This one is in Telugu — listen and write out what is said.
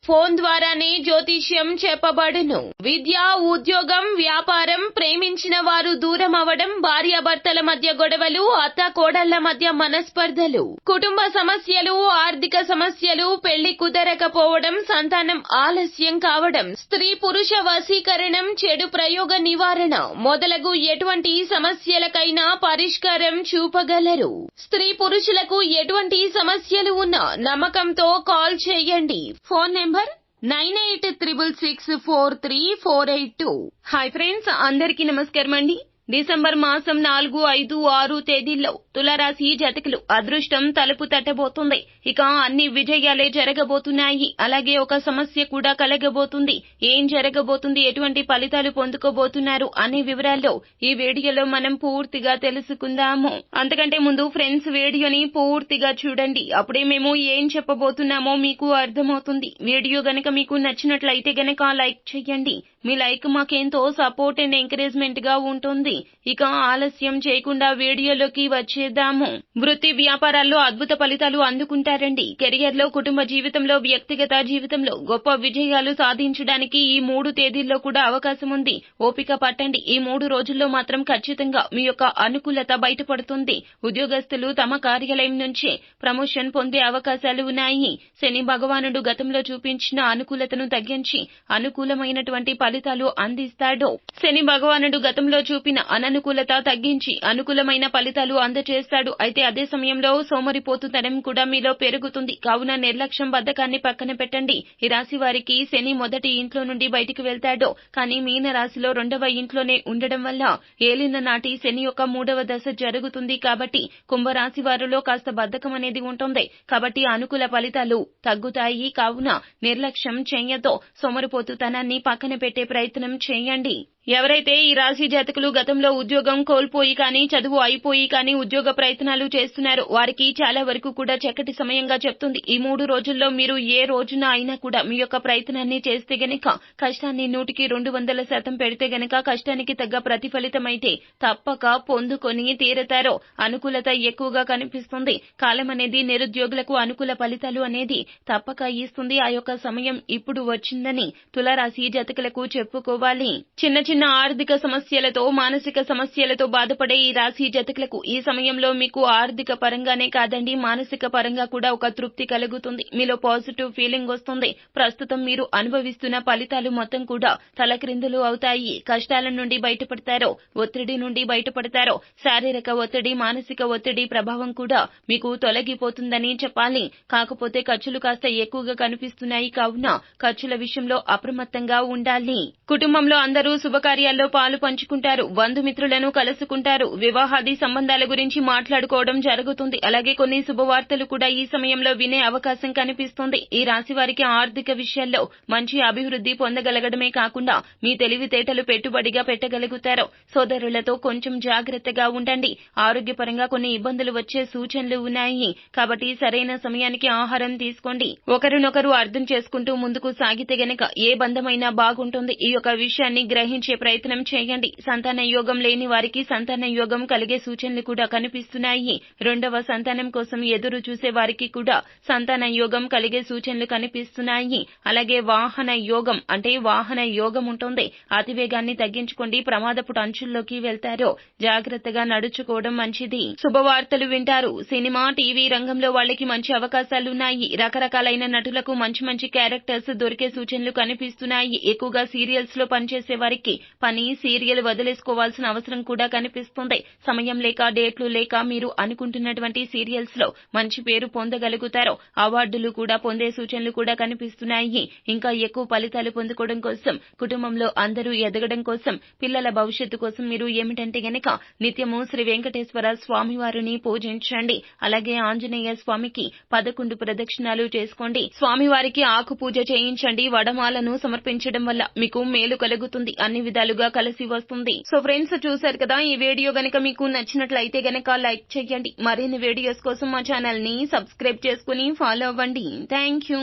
ఫోన్ ద్వారానే జ్యోతిష్యం చెప్పబడును. విద్య, ఉద్యోగం, వ్యాపారం, ప్రేమించిన వారు దూరం అవడం, భార్యాభర్తల మధ్య గొడవలు, అత్త కోడళ్ల మధ్య మనస్పర్ధలు, కుటుంబ సమస్యలు, ఆర్థిక సమస్యలు, పెళ్లి కుదరకపోవడం, సంతానం ఆలస్యం కావడం, స్త్రీ పురుష వశీకరణం, చెడు ప్రయోగ నివారణ మొదలగు ఎటువంటి సమస్యలకైనా పరిష్కారం చూపగలరు. స్త్రీ పురుషులకు ఎటువంటి సమస్యలు ఉన్నా నమ్మకంతో కాల్ చేయండి. Phone number 9866643482. హాయ్ ఫ్రెండ్స్, అందరికీ నమస్కారం అండి. డిసెంబర్ మాసం 4, 5, 6 తేదీల్లో తులారాశి జాతకులు అదృష్టం తలుపు తట్టబోతుంది. ఇక అన్ని విజయాలే జరగబోతున్నాయి. అలాగే ఒక సమస్య కూడా కలగబోతుంది. ఏం జరగబోతుంది, ఎటువంటి ఫలితాలు పొందుకోబోతున్నారు అనే వివరాల్లో ఈ వీడియోలో మనం పూర్తిగా తెలుసుకుందాము. అంతకంటే ముందు ఫ్రెండ్స్, వీడియోని పూర్తిగా చూడండి. అప్పుడే మేము ఏం చెప్పబోతున్నామో మీకు అర్థమవుతుంది. వీడియో గనక మీకు నచ్చినట్లయితే గనక లైక్ చేయండి. మీ లైక్ మాకెంతో సపోర్ట్ అండ్ ఎంకరేజ్మెంట్ గా ఉంటుంది. ఇక ఆలస్యం చేయకుండా వీడియోలోకి వచ్చేద్దాము. వృత్తి వ్యాపారాల్లో అద్భుత ఫలితాలు అందుకుంటారండి. కెరియర్ లో, కుటుంబ జీవితంలో, వ్యక్తిగత జీవితంలో గొప్ప విజయాలు సాధించడానికి ఈ 3 తేదీల్లో కూడా అవకాశం ఉంది. ఓపిక పట్టండి. ఈ 3 రోజుల్లో మాత్రం ఖచ్చితంగా మీ యొక్క అనుకూలత బయటపడుతుంది. ఉద్యోగస్తులు తమ కార్యాలయం నుంచి ప్రమోషన్ పొందే అవకాశాలు ఉన్నాయి. శని భగవానుడు గతంలో చూపించిన అనుకూలతను తగ్గించి అనుకూలమైనటువంటి ఫలితాలు అందిస్తాడు. శని భగవానుడు గతంలో చూపిన అననుకూలత తగ్గించి అనుకూలమైన ఫలితాలు అందజేస్తాడు. అయితే అదే సమయంలో సోమరిపోతుతనం కూడా మీలో పెరుగుతుంది. కావున నిర్లక్ష్యం, బద్ధకాన్ని పక్కన పెట్టండి. ఈ రాశి వారికి శని మొదటి ఇంట్లో నుండి బయటికి వెళ్తాడు. కానీ మీన రాశిలో 2వ ఇంట్లోనే ఉండడం వల్ల ఏలిన నాటి శని యొక్క 3వ దశ జరుగుతుంది. కాబట్టి కుంభరాశి వారిలో కాస్త బద్ధకం అనేది ఉంటుంది. కాబట్టి అనుకూల ఫలితాలు తగ్గుతాయి. కావున నిర్లక్ష్యం చేయొద్దు. సోమరిపోతుతనాన్ని పక్కన పెట్టే ప్రయత్నం చేయండి. ఎవరైతే ఈ రాశి జాతకులు గతంలో ఉద్యోగం కోల్పోయి కానీ, చదువు అయిపోయి కానీ ఉద్యోగ ప్రయత్నాలు చేస్తున్నారో వారికి చాలా వరకు కూడా చక్కటి సమయంగా చెప్తుంది. ఈ 3 రోజుల్లో మీరు ఏ రోజున అయినా కూడా మీ యొక్క ప్రయత్నాన్ని చేస్తే గనక, కష్టాన్ని 100కి 200% పెడితే గనక కష్టానికి తగ్గ ప్రతిఫలితమైతే తప్పక పొందుకొని తీరతారో. అనుకూలత ఎక్కువగా కనిపిస్తుంది. కాలం అనేది నిరుద్యోగులకు అనుకూల ఫలితాలు అనేది తప్పక ఇస్తుంది. ఆ యొక్క సమయం ఇప్పుడు వచ్చిందని తులారాశి జాతకులకు చెప్పుకోవాలి. చిన్న చిన్న ఆర్థిక సమస్యలతో, మానసిక సమస్యలతో బాధపడే ఈ రాశి జాతకులకు ఈ సమయంలో మీకు ఆర్థిక పరంగానే కాదండి, మానసిక పరంగా కూడా ఒక తృప్తి కలుగుతుంది. మీలో పాజిటివ్ ఫీలింగ్ వస్తుంది. ప్రస్తుతం మీరు అనుభవిస్తున్న ఫలితాలు మొత్తం కూడా తలక్రిందులు అవుతాయి. కష్టాల నుండి బయటపడతారో, ఒత్తిడి నుండి బయటపడతారో. శారీరక ఒత్తిడి, మానసిక ఒత్తిడి ప్రభావం కూడా మీకు తొలగిపోతుందని చెప్పాలి. కాకపోతే ఖర్చులు కాస్త ఎక్కువగా కనిపిస్తున్నాయి. కావున ఖర్చుల విషయంలో అప్రమత్తంగా ఉండాలి. కుటుంబంలో అందరూ శుభకార్యాల్లో పాలు పంచుకుంటారు. బంధుమిత్రులను కలుసుకుంటారు. వివాహాది సంబంధాల గురించి మాట్లాడుకోవడం జరుగుతుంది. అలాగే కొన్ని శుభవార్తలు కూడా ఈ సమయంలో వినే అవకాశం కనిపిస్తుంది. ఈ రాశి వారికి ఆర్థిక విషయాల్లో మంచి అభివృద్ధి పొందగలగడమే కాకుండా మీ తెలివితేటలు పెట్టుబడిగా పెట్టగలుగుతారు. సోదరులతో కొంచెం జాగ్రత్తగా ఉండండి. ఆరోగ్యపరంగా కొన్ని ఇబ్బందులు వచ్చే సూచనలు ఉన్నాయి. కాబట్టి సరైన సమయానికి ఆహారం తీసుకోండి. ఒకరినొకరు అర్థం చేసుకుంటూ ముందుకు సాగితే గనక ఏ బంధమైనా బాగుంటుంది. ఈ యొక్క విషయాన్ని గ్రహించే ప్రయత్నం చేయండి. సంతాన యోగం లేని వారికి సంతాన యోగం కలిగే సూచనలు కూడా కనిపిస్తున్నాయి. 2వ సంతానం కోసం ఎదురు చూసే వారికి కూడా సంతాన యోగం కలిగే సూచనలు కనిపిస్తున్నాయి. అలాగే వాహన యోగం అంటే వాహన యోగం ఉంటుంది. అతివేగాన్ని తగ్గించుకోండి. ప్రమాదపు అంచుల్లోకి వెళ్తారో. జాగ్రత్తగా నడుచుకోవడం మంచిది. శుభవార్తలు వింటారు. సినిమా, టీవీ రంగంలో వాళ్ళకి మంచి అవకాశాలున్నాయి. రకరకాలైన నటులకు మంచి మంచి క్యారెక్టర్స్ దొరికే సూచనలు కనిపిస్తున్నాయి. ఎక్కువగా సీరియల్స్ లో పనిచేసే వారికి పని, సీరియల్ వదిలేసుకోవాల్సిన అవసరం కూడా కనిపిస్తుంది. సమయం లేక, డేట్లు లేక మీరు అనుకుంటున్నటువంటి సీరియల్స్ లో మంచి పేరు పొందగలుగుతారు. అవార్డులు కూడా పొందే సూచనలు కూడా కనిపిస్తున్నాయి. ఇంకా ఎక్కువ ఫలితాలు పొందుకోవడం కోసం, కుటుంబంలో అందరూ ఎదగడం కోసం, పిల్లల భవిష్యత్తు కోసం మీరు ఏమిటంటే గనక నిత్యము శ్రీ వెంకటేశ్వర స్వామివారిని పూజించండి. అలాగే ఆంజనేయ స్వామికి 11 ప్రదక్షిణాలు చేసుకోండి. స్వామివారికి ఆకు పూజ చేయించండి. వడమాలను సమర్పించడం వల్ల మీకు మేలు కలుగుతుంది. అన్ని విధాలుగా కలిసి వస్తుంది. సో ఫ్రెండ్స్, చూశారు కదా, ఈ వీడియో గనక మీకు నచ్చినట్లయితే గనక లైక్ చేయండి. మరిన్ని వీడియోస్ కోసం మా ఛానల్ ని సబ్స్క్రైబ్ చేసుకుని ఫాలో అవ్వండి. Thank you.